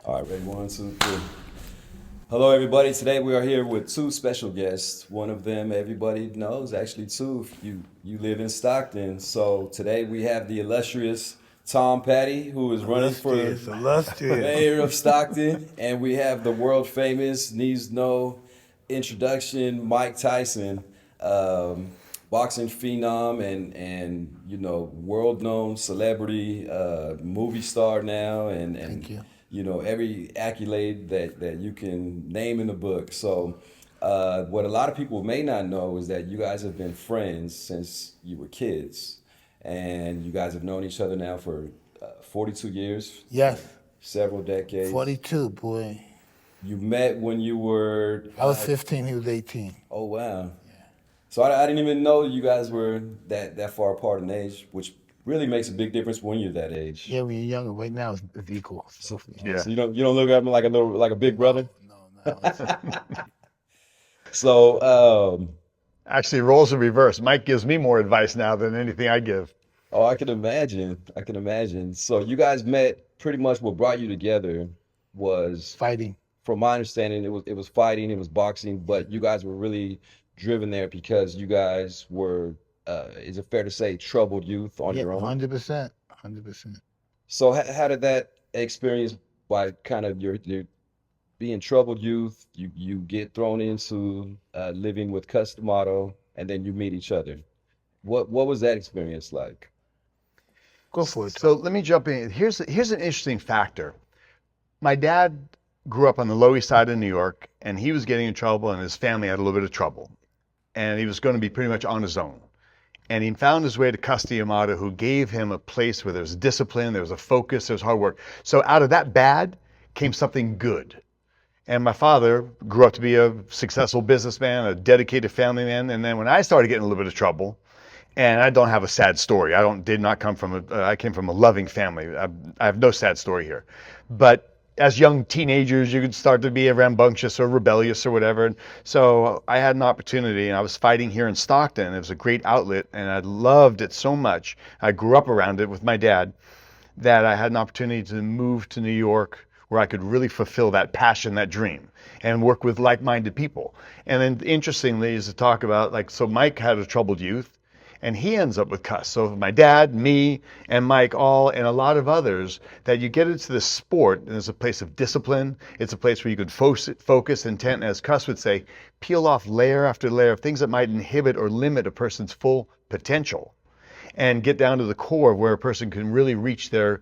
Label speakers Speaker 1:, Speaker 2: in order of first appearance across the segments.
Speaker 1: All right, ready? One, two, three. Hello, everybody. Today we are here with two special guests. One of them, everybody knows, actually two. You live in Stockton, so today we have the illustrious Tom Patti, who is running for
Speaker 2: Illustrious, illustrious.
Speaker 1: mayor of Stockton, and we have the world famous, needs no introduction, Mike Tyson, um, boxing phenom and world known celebrity, movie star now, and
Speaker 2: Thank you.
Speaker 1: every accolade that you can name in the book. So, what a lot of people may not know is that you guys have been friends since you were kids, and you guys have known each other now for 42 years,
Speaker 2: Yes,
Speaker 1: several decades.
Speaker 2: 42, boy.
Speaker 1: You met when you were,
Speaker 2: I was 15, he was 18.
Speaker 1: oh wow. So I didn't even know you guys were that far apart in age, which really makes a big difference when you're that age.
Speaker 2: Yeah, when you're younger, right now it's equal.
Speaker 1: So,
Speaker 2: So, yeah.
Speaker 1: so you don't look at me like a big brother.
Speaker 2: No, no, no.
Speaker 1: So
Speaker 3: Actually, roles are reversed. Mike gives me more advice now than anything I give.
Speaker 1: oh, I can imagine. I can imagine. So you guys met pretty much what brought you together was,
Speaker 2: Fighting.
Speaker 1: from my understanding, it was fighting, it was boxing, but you guys were really driven there because you guys were, is it fair to say, troubled youth on
Speaker 2: Yeah,
Speaker 1: your own?
Speaker 2: 100%. 100%.
Speaker 1: So how did that experience by kind of your being troubled youth, you get thrown into living with Cus D'Amato, and then you meet each other. What was that experience like?
Speaker 2: Go for it,
Speaker 3: So
Speaker 2: Tom.
Speaker 3: let me jump in. Here's an interesting factor. My dad grew up on the Lower East Side of New York, and he was getting in trouble, and his family had a little bit of trouble, and he was going to be pretty much on his own. And he found his way to Cus D'Amato, who gave him a place where there was discipline, there was a focus, there was hard work. So out of that bad came something good. And my father grew up to be a successful businessman, a dedicated family man. And then when I started getting a little bit of trouble, and I don't have a sad story. Did not come from I came from a loving family. I have no sad story here. But as young teenagers, you could start to be rambunctious or rebellious or whatever. And so I had an opportunity, and I was fighting here in Stockton. It was a great outlet, and I loved it so much. I grew up around it with my dad, that I had an opportunity to move to New York where I could really fulfill that passion, that dream, and work with like-minded people. And then interestingly is to talk about, like, so Mike had a troubled youth, and he ends up with Cus. So my dad, me, and Mike all, and a lot of others, that you get into this sport, and it's a place of discipline. It's a place where you could focus, intent, and as Cus would say, peel off layer after layer of things that might inhibit or limit a person's full potential, and get down to the core of where a person can really reach their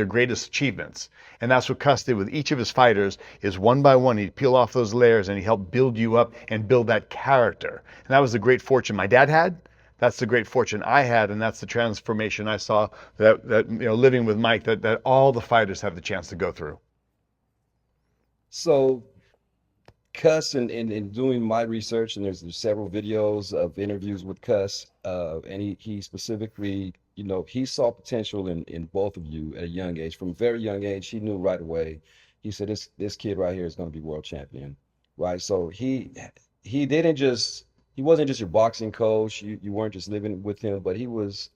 Speaker 3: greatest achievements. And that's what Cus did with each of his fighters, is one by one, he'd peel off those layers and he helped build you up and build that character. And that was the great fortune my dad had. That's the great fortune I had, and that's the transformation I saw that living with Mike, that all the fighters have the chance to go through.
Speaker 1: So Cuss, and doing my research, and there's several videos of interviews with Cuss, and he specifically, he saw potential in both of you at a young age. From a very young age, he knew right away. He said, this kid right here is going to be world champion, right? So he wasn't just your boxing coach. You weren't just living with him, but he was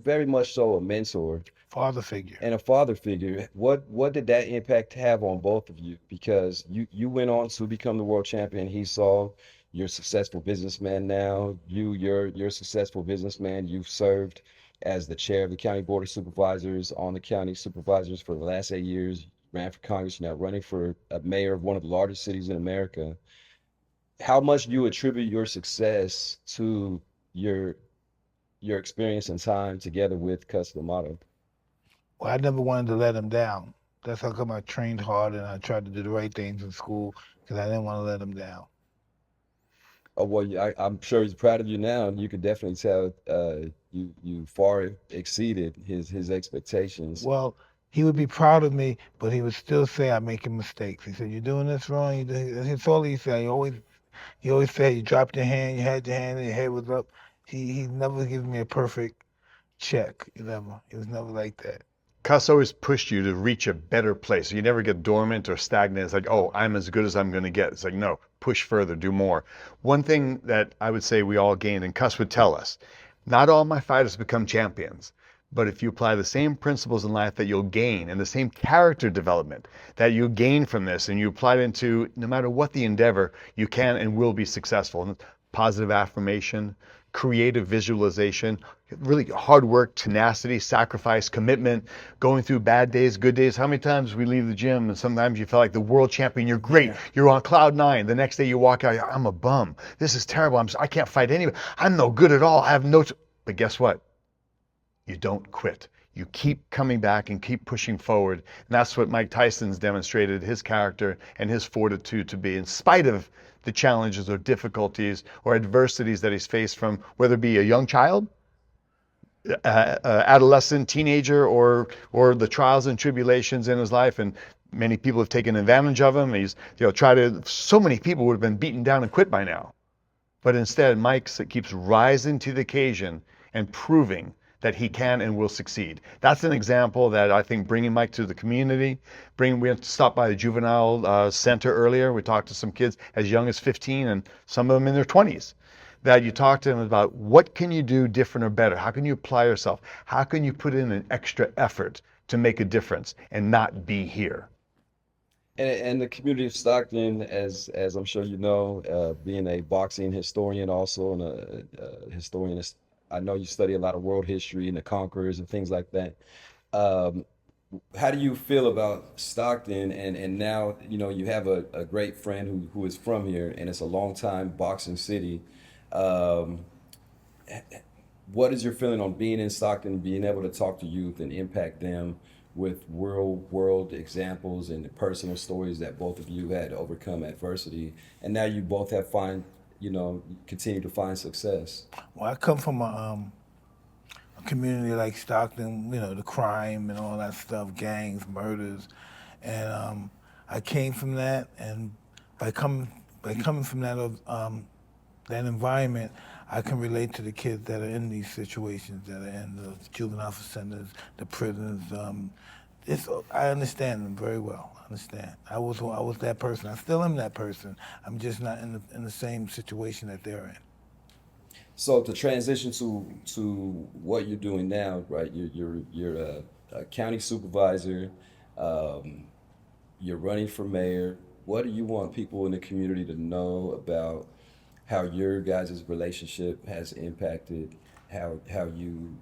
Speaker 1: very much so a mentor
Speaker 2: Father figure.
Speaker 1: and a father figure. What did that impact have on both of you? Because you went on to become the world champion. He saw you're a successful businessman now. You're a successful businessman. You've served as the chair of the county board of supervisors, on the county supervisors for the last 8 years. Ran for Congress, now running for a mayor of one of the largest cities in America. How much do you attribute your success to your your experience and time together with Cus D'Amato?
Speaker 2: Well, I never wanted to let him down. That's how come I trained hard and I tried to do the right things in school because I didn't want to let him down.
Speaker 1: Oh well, I'm sure he's proud of you now, and you could definitely tell you far exceeded his expectations.
Speaker 2: Well, he would be proud of me, but he would still say I'm making mistakes. He said, "You're doing this wrong." That's all he said. He always said, "You dropped your hand, you had your hand, and your head was up." He never gives me a perfect check. He never. He was never like that.
Speaker 3: Cus always pushed you to reach a better place. You never get dormant or stagnant. It's like, oh, I'm as good as I'm going to get. It's like, no, push further, do more. One thing that I would say we all gained, and Cus would tell us, not all my fighters become champions, But if you apply the same principles in life that you'll gain and the same character development that you gain from this, and you apply it into no matter what the endeavor, you can and will be successful. And positive affirmation, creative visualization, really hard work, tenacity, sacrifice, commitment, going through bad days, good days. How many times we leave the gym and sometimes you feel like the world champion, you're great, you're on cloud nine. The next day you walk out, I'm a bum. This is terrible. I can't fight anybody. I'm no good at all. I have no, but guess what? You don't quit. You keep coming back and keep pushing forward. And that's what Mike Tyson's demonstrated his character and his fortitude to be, in spite of the challenges or difficulties or adversities that he's faced, from whether it be a young child, adolescent, teenager, or the trials and tribulations in his life. And many people have taken advantage of him. He's so many people would have been beaten down and quit by now. But instead, Mike keeps rising to the occasion and proving that he can and will succeed. That's an example that I think bringing Mike to the community, we went to stop by the juvenile center earlier. We talked to some kids as young as 15 and some of them in their 20s. That you talk to them about what can you do different or better? How can you apply yourself? How can you put in an extra effort to make a difference and not be here?
Speaker 1: And the community of Stockton, as I'm sure you know, being a boxing historian also and a historian, I know you study a lot of world history and the conquerors and things like that. Um, how do you feel about Stockton? And now, you know, you have a great friend who is from here, and it's a long time boxing city. Um, what is your feeling on being in Stockton, being able to talk to youth and impact them with real world examples and personal stories that both of you had to overcome adversity, and now you both have continue to find success?
Speaker 2: Well, I come from a community like Stockton, you know, the crime and all that stuff, gangs, murders, and I came from that, and by coming from that environment, I can relate to the kids that are in these situations, that are in the juvenile centers, the prisons. I understand them very well. I understand. I was that person. I still am that person. I'm just not in the same situation that they're in.
Speaker 1: So to transition to what you're doing now, right? You're a county supervisor. Um, you're running for mayor. What do you want people in the community to know about how your guys' relationship has impacted how you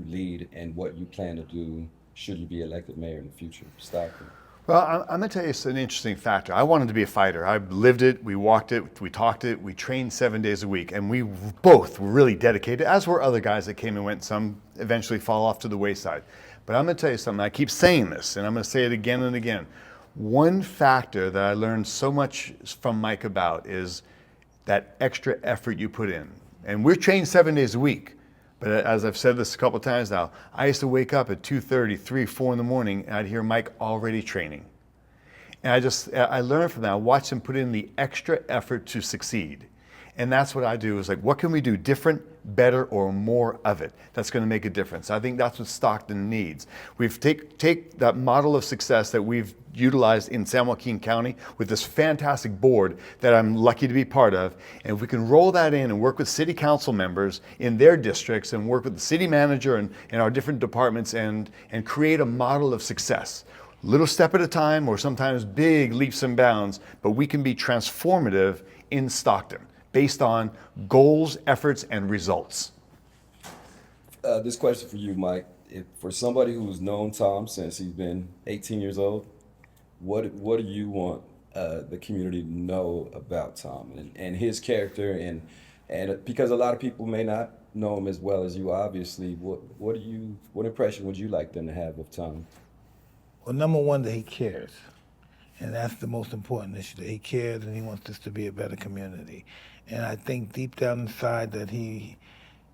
Speaker 1: lead and what you plan to do should you be elected mayor in the future, Stockton?
Speaker 3: Well, I'm going to tell you it's an interesting factor. I wanted to be a fighter. I lived it, we walked it, we talked it, we trained 7 days a week, and we both were really dedicated, as were other guys that came and went. Some eventually fall off to the wayside. But I'm going to tell you something. I keep saying this, and I'm going to say it again and again. One factor that I learned so much from Mike about is that extra effort you put in. And we're trained 7 days a week. But as I've said this a couple of times now, I used to wake up at 2:30, 3, 4 in the morning, and I'd hear Mike already training. And I learned from that. I watched him put in the extra effort to succeed. And that's what I do, is like, what can we do different, better, or more of it that's going to make a difference? I think that's what Stockton needs. We've take that model of success that we've utilized in San Joaquin County with this fantastic board that I'm lucky to be part of, and if we can roll that in and work with city council members in their districts and work with the city manager and our different departments and create a model of success. Little step at a time, or sometimes big leaps and bounds, but we can be transformative in Stockton based on goals, efforts, and results.
Speaker 1: This question for you, Mike. For somebody who's known Tom since he's been 18 years old, what do you want the community to know about Tom and his character, and because a lot of people may not know him as well as you, obviously, what impression would you like them to have of Tom?
Speaker 2: Well, number one, that he cares. And that's the most important issue, that he cares and he wants this to be a better community. And I think deep down inside that he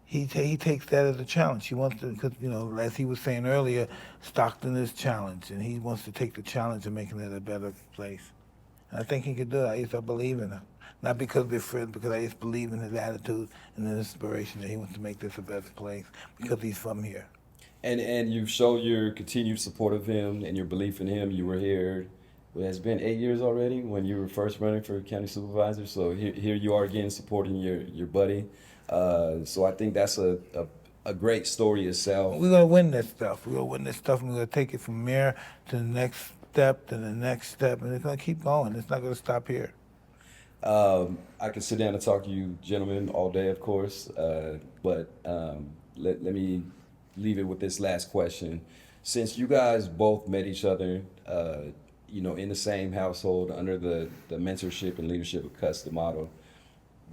Speaker 2: takes that as a challenge. He wants to, because, you know, as he was saying earlier, Stockton is challenged, and he wants to take the challenge of making it a better place. And I think he can do it. I believe in him. Not because we're friends, because I just believe in his attitude and the inspiration that he wants to make this a better place, because he's from here.
Speaker 1: And you show your continued support of him and your belief in him. You were here, it has been 8 years already when you were first running for county supervisor. So here you are again supporting your buddy. So I think that's a a great story itself.
Speaker 2: We're gonna win this stuff. We're gonna win this stuff, and we're gonna take it from there to the next step, to the next step, and it's gonna keep going. It's not gonna stop here.
Speaker 1: I could sit down and talk to you gentlemen all day, of course, but let me leave it with this last question. Since you guys both met each other, in the same household under the mentorship and leadership of Cus D'Amato,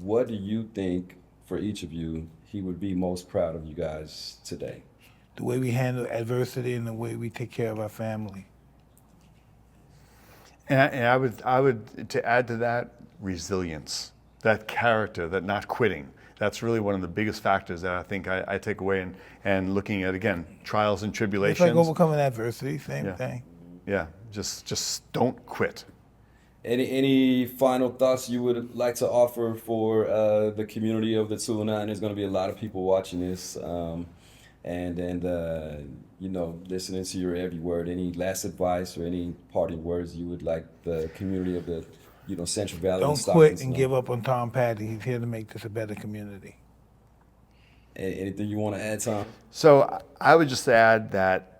Speaker 1: what do you think, for each of you, he would be most proud of you guys today?
Speaker 2: The way we handle adversity and the way we take care of our family.
Speaker 3: And I would to add to that, resilience, that character, that not quitting. That's really one of the biggest factors that I think I take away, and looking at, again, trials and
Speaker 2: It's
Speaker 3: tribulations.
Speaker 2: like overcoming adversity, same thing.
Speaker 3: Yeah, just don't quit.
Speaker 1: Any final thoughts you would like to offer for the community of the Tula? There's going to be a lot of people watching this, listening to your every word. Any last advice or any parting words you would like the community of the Central Valley?
Speaker 2: Don't
Speaker 1: and Stockton
Speaker 2: quit
Speaker 1: to
Speaker 2: and
Speaker 1: know?
Speaker 2: give up on Tom Patti. He's here to make this a better community.
Speaker 1: Anything you want to add, Tom?
Speaker 3: So I would just add that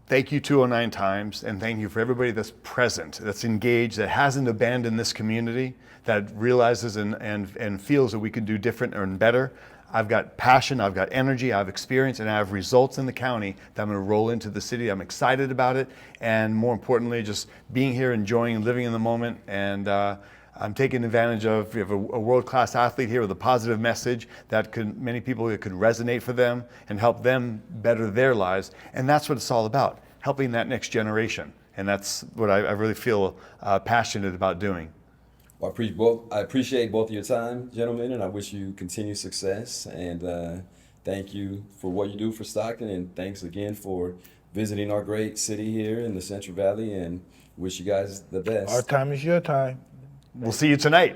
Speaker 3: thank you 209 times, and thank you for everybody that's present, that's engaged, that hasn't abandoned this community, that realizes and feels that we could do different and better. I've got passion, I've got energy, I have experience, and I have results in the county that I'm going to roll into the city. I'm excited about it, and more importantly, just being here, enjoying, living in the moment, and I'm taking advantage of, we have a world-class athlete here with a positive message that many people, it could resonate for them and help them better their lives. And that's what it's all about, helping that next generation. And that's what I really feel passionate about doing.
Speaker 1: Well, I appreciate both of your time, gentlemen, and I wish you continued success. And thank you for what you do for Stockton, and thanks again for visiting our great city here in the Central Valley, and wish you guys the best.
Speaker 2: Our time is your time.
Speaker 3: We'll see you tonight.